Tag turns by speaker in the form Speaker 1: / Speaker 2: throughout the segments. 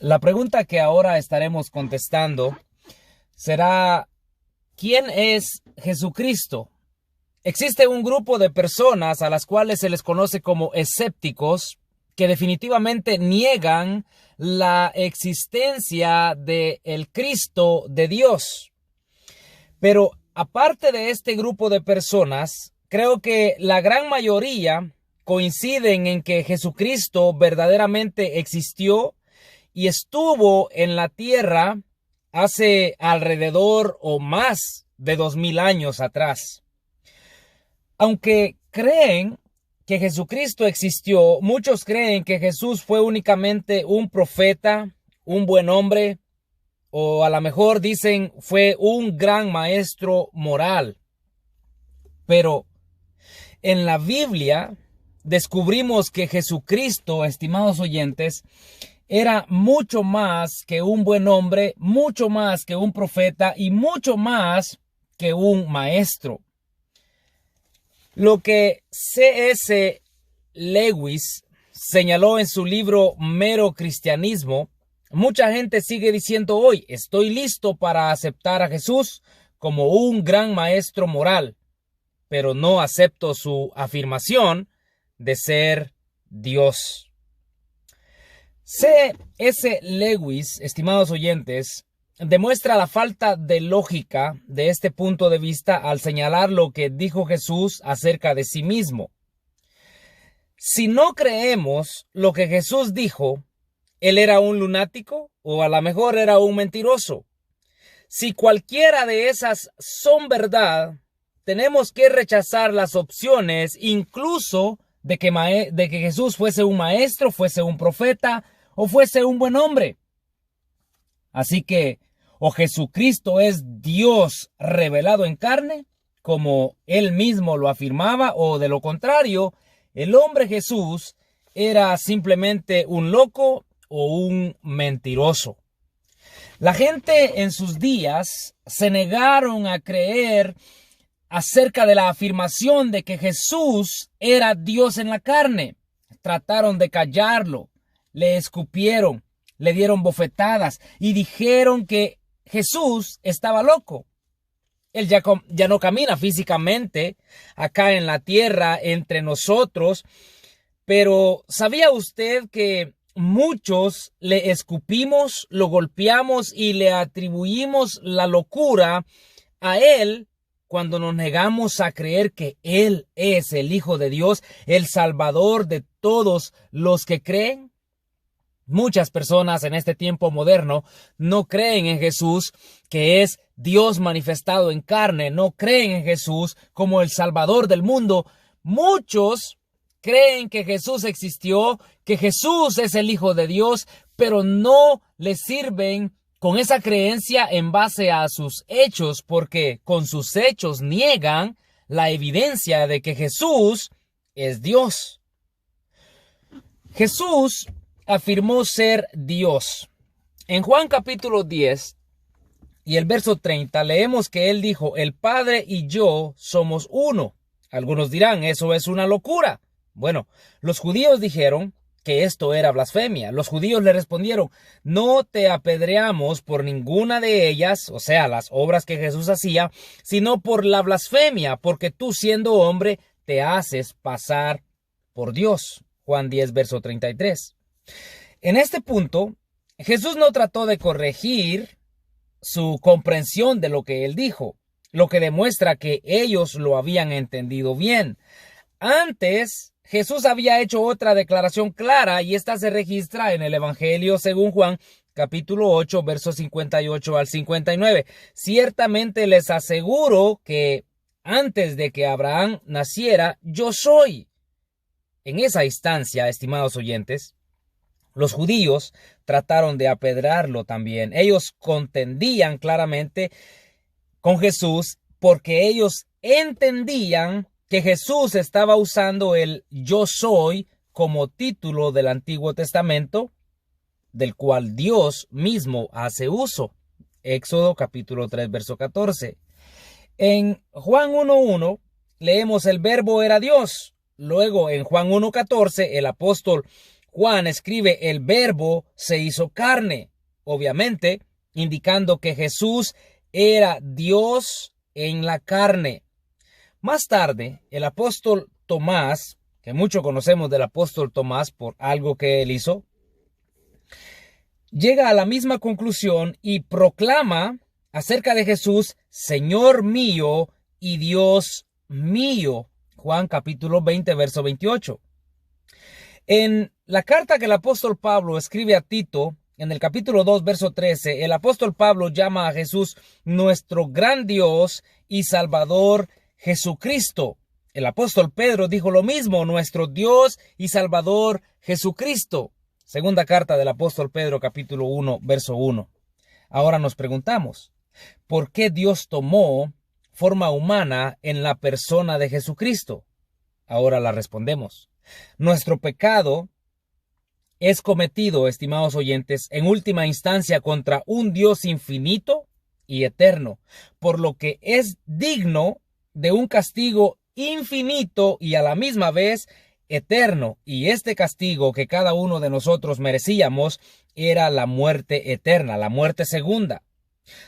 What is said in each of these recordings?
Speaker 1: La pregunta que ahora estaremos contestando será: ¿quién es Jesucristo? Existe un grupo de personas a las cuales se les conoce como escépticos, que definitivamente niegan la existencia de el Cristo de Dios. Pero aparte de este grupo de personas, creo que la gran mayoría coinciden en que Jesucristo verdaderamente existió y estuvo en la tierra hace alrededor o más de 2000 años atrás. Aunque creen que Jesucristo existió, muchos creen que Jesús fue únicamente un profeta, un buen hombre, o a lo mejor dicen fue un gran maestro moral. Pero en la Biblia descubrimos que Jesucristo, estimados oyentes, era mucho más que un buen hombre, mucho más que un profeta y mucho más que un maestro. Lo que C.S. Lewis señaló en su libro Mero Cristianismo, mucha gente sigue diciendo hoy: estoy listo para aceptar a Jesús como un gran maestro moral, pero no acepto su afirmación de ser Dios. C.S. Lewis, estimados oyentes, demuestra la falta de lógica de este punto de vista al señalar lo que dijo Jesús acerca de sí mismo. Si no creemos lo que Jesús dijo, ¿él era un lunático o a lo mejor era un mentiroso? Si cualquiera de esas son verdad, tenemos que rechazar las opciones, incluso de que Jesús fuese un maestro, fuese un profeta o fuese un buen hombre. Así que o Jesucristo es Dios revelado en carne, como él mismo lo afirmaba, o de lo contrario, el hombre Jesús era simplemente un loco o un mentiroso. La gente en sus días se negaron a creer acerca de la afirmación de que Jesús era Dios en la carne. Trataron de callarlo, le escupieron, le dieron bofetadas y dijeron que Jesús estaba loco. Él ya no camina físicamente acá en la tierra entre nosotros, pero ¿sabía usted que muchos le escupimos, lo golpeamos y le atribuimos la locura a él cuando nos negamos a creer que él es el Hijo de Dios, el Salvador de todos los que creen? Muchas personas en este tiempo moderno no creen en Jesús, que es Dios manifestado en carne. No creen en Jesús como el Salvador del mundo. Muchos creen que Jesús existió, que Jesús es el Hijo de Dios, pero no le sirven con esa creencia en base a sus hechos, porque con sus hechos niegan la evidencia de que Jesús es Dios. Jesús afirmó ser Dios. En Juan capítulo 10 y el verso 30 leemos que él dijo: el Padre y yo somos uno. Algunos dirán: eso es una locura. Bueno, los judíos dijeron que esto era blasfemia. Los judíos le respondieron: no te apedreamos por ninguna de ellas, o sea, las obras que Jesús hacía, sino por la blasfemia, porque tú, siendo hombre, te haces pasar por Dios. Juan 10, verso 33. En este punto, Jesús no trató de corregir su comprensión de lo que él dijo, lo que demuestra que ellos lo habían entendido bien. Antes, Jesús había hecho otra declaración clara, y esta se registra en el Evangelio según Juan, capítulo 8, versos 58 al 59. Ciertamente les aseguro que antes de que Abraham naciera, yo soy. En esa instancia, estimados oyentes, los judíos trataron de apedrearlo también. Ellos contendían claramente con Jesús porque ellos entendían que Jesús estaba usando el yo soy como título del Antiguo Testamento, del cual Dios mismo hace uso. Éxodo capítulo 3, verso 14. En Juan 1:1 leemos: el verbo era Dios. Luego en Juan 1:14 el apóstol Juan escribe: el Verbo se hizo carne, obviamente indicando que Jesús era Dios en la carne. Más tarde, el apóstol Tomás, que mucho conocemos del apóstol Tomás por algo que él hizo, llega a la misma conclusión y proclama acerca de Jesús: Señor mío y Dios mío. Juan capítulo 20, verso 28. En la carta que el apóstol Pablo escribe a Tito, en el capítulo 2, verso 13, el apóstol Pablo llama a Jesús nuestro gran Dios y Salvador Jesucristo. El apóstol Pedro dijo lo mismo: nuestro Dios y Salvador Jesucristo. Segunda carta del apóstol Pedro, capítulo 1, verso 1. Ahora nos preguntamos, ¿por qué Dios tomó forma humana en la persona de Jesucristo? Ahora la respondemos. Nuestro pecado es cometido, estimados oyentes, en última instancia contra un Dios infinito y eterno, por lo que es digno de un castigo infinito y a la misma vez eterno. Y este castigo que cada uno de nosotros merecíamos era la muerte eterna, la muerte segunda.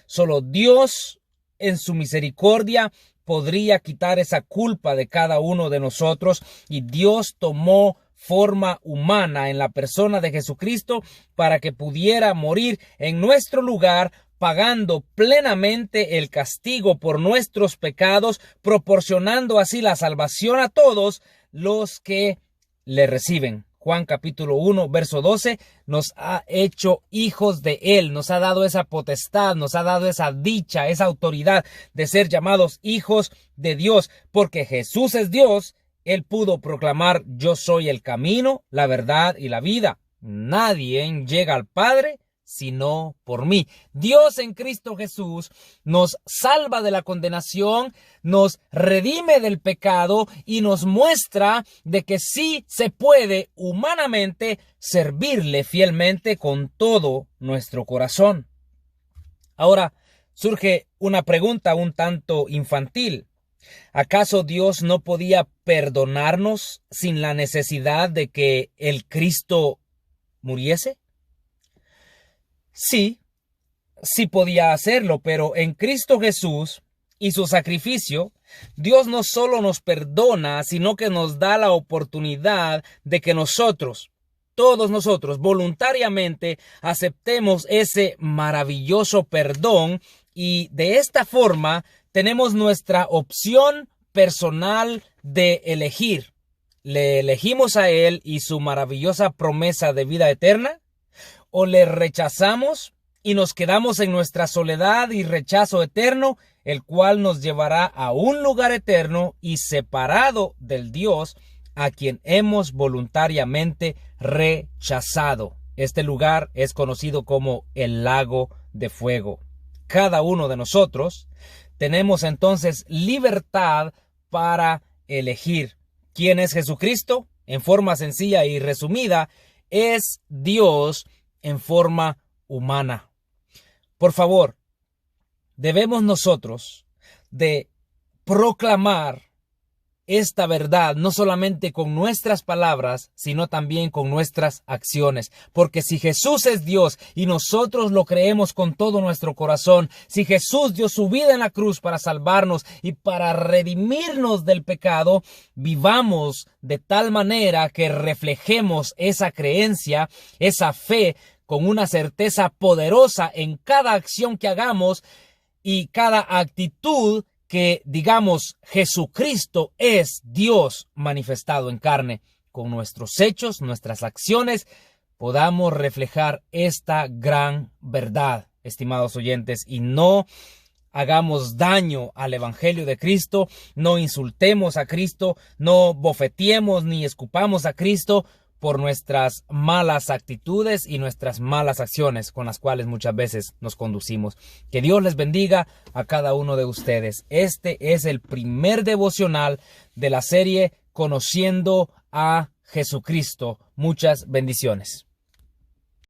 Speaker 1: Solo Dios, en su misericordia, podría quitar esa culpa de cada uno de nosotros, y Dios tomó forma humana en la persona de Jesucristo para que pudiera morir en nuestro lugar, pagando plenamente el castigo por nuestros pecados, proporcionando así la salvación a todos los que le reciben. Juan capítulo 1, verso 12, nos ha hecho hijos de Él, nos ha dado esa potestad, nos ha dado esa dicha, esa autoridad de ser llamados hijos de Dios, porque Jesús es Dios. Él pudo proclamar: yo soy el camino, la verdad y la vida. Nadie llega al Padre sino por mí. Dios en Cristo Jesús nos salva de la condenación, nos redime del pecado y nos muestra de que sí se puede humanamente servirle fielmente con todo nuestro corazón. Ahora surge una pregunta un tanto infantil. ¿Acaso Dios no podía perdonarnos sin la necesidad de que el Cristo muriese? Sí podía hacerlo, pero en Cristo Jesús y su sacrificio, Dios no solo nos perdona, sino que nos da la oportunidad de que todos nosotros, voluntariamente aceptemos ese maravilloso perdón, y de esta forma tenemos nuestra opción personal de elegir. ¿Le elegimos a Él y su maravillosa promesa de vida eterna? ¿O le rechazamos y nos quedamos en nuestra soledad y rechazo eterno, el cual nos llevará a un lugar eterno y separado del Dios a quien hemos voluntariamente rechazado? Este lugar es conocido como el lago de fuego. Cada uno de nosotros tenemos entonces libertad para elegir. ¿Quién es Jesucristo? En forma sencilla y resumida, es Dios en forma humana. Por favor, debemos nosotros de proclamar esta verdad no solamente con nuestras palabras, sino también con nuestras acciones. Porque si Jesús es Dios y nosotros lo creemos con todo nuestro corazón, si Jesús dio su vida en la cruz para salvarnos y para redimirnos del pecado, vivamos de tal manera que reflejemos esa creencia, esa fe, con una certeza poderosa en cada acción que hagamos y cada actitud que digamos: Jesucristo es Dios manifestado en carne. Con nuestros hechos, nuestras acciones, podamos reflejar esta gran verdad, estimados oyentes, y no hagamos daño al Evangelio de Cristo, no insultemos a Cristo, no bofeteemos ni escupamos a Cristo por nuestras malas actitudes y nuestras malas acciones con las cuales muchas veces nos conducimos. Que Dios les bendiga a cada uno de ustedes. Este es el primer devocional de la serie Conociendo a Jesucristo. Muchas bendiciones.